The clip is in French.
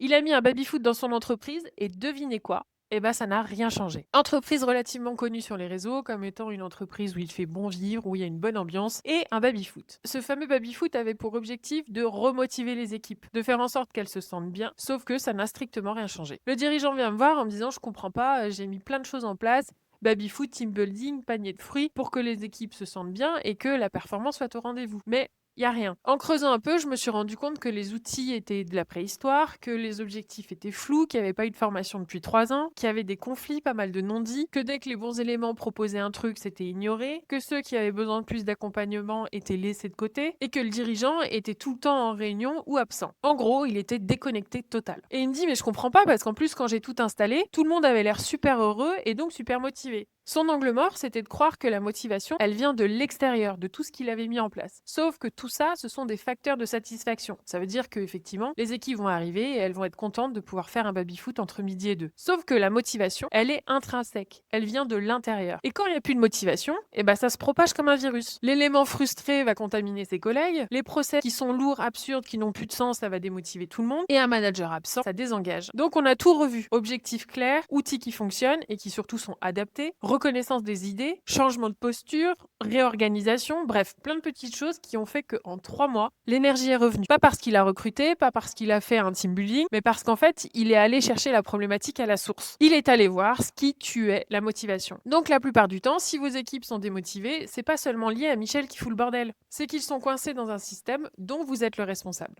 Il a mis un baby-foot dans son entreprise et devinez quoi? Eh ben, ça n'a rien changé. Entreprise relativement connue sur les réseaux comme étant une entreprise où il fait bon vivre, où il y a une bonne ambiance et un baby-foot. Ce fameux baby-foot avait pour objectif de remotiver les équipes, de faire en sorte qu'elles se sentent bien, sauf que ça n'a strictement rien changé. Le dirigeant vient me voir en me disant: je comprends pas, j'ai mis plein de choses en place, baby-foot, team building, panier de fruits, pour que les équipes se sentent bien et que la performance soit au rendez-vous. Mais il y a rien. En creusant un peu, je me suis rendu compte que les outils étaient de la préhistoire, que les objectifs étaient flous, qu'il n'y avait pas eu de formation depuis 3 ans, qu'il y avait des conflits, pas mal de non-dits, que dès que les bons éléments proposaient un truc, c'était ignoré, que ceux qui avaient besoin de plus d'accompagnement étaient laissés de côté, et que le dirigeant était tout le temps en réunion ou absent. En gros, il était déconnecté total. Et il me dit: mais je comprends pas parce qu'en plus, quand j'ai tout installé, tout le monde avait l'air super heureux et donc super motivé. Son angle mort, c'était de croire que la motivation, elle vient de l'extérieur, de tout ce qu'il avait mis en place. Sauf que tout ça, ce sont des facteurs de satisfaction. Ça veut dire qu'effectivement, les équipes vont arriver et elles vont être contentes de pouvoir faire un baby-foot entre midi et 2. Sauf que la motivation, elle est intrinsèque. Elle vient de l'intérieur. Et quand il n'y a plus de motivation, eh ben ça se propage comme un virus. L'élément frustré va contaminer ses collègues. Les procès qui sont lourds, absurdes, qui n'ont plus de sens, ça va démotiver tout le monde. Et un manager absent, ça désengage. Donc on a tout revu. Objectifs clairs, outils qui fonctionnent et qui surtout sont adaptés, reconnaissance des idées, changement de posture, réorganisation, bref, plein de petites choses qui ont fait qu'en 3 mois, l'énergie est revenue. Pas parce qu'il a recruté, pas parce qu'il a fait un team building, mais parce qu'en fait, il est allé chercher la problématique à la source. Il est allé voir ce qui tuait la motivation. Donc la plupart du temps, si vos équipes sont démotivées, c'est pas seulement lié à Michel qui fout le bordel, c'est qu'ils sont coincés dans un système dont vous êtes le responsable.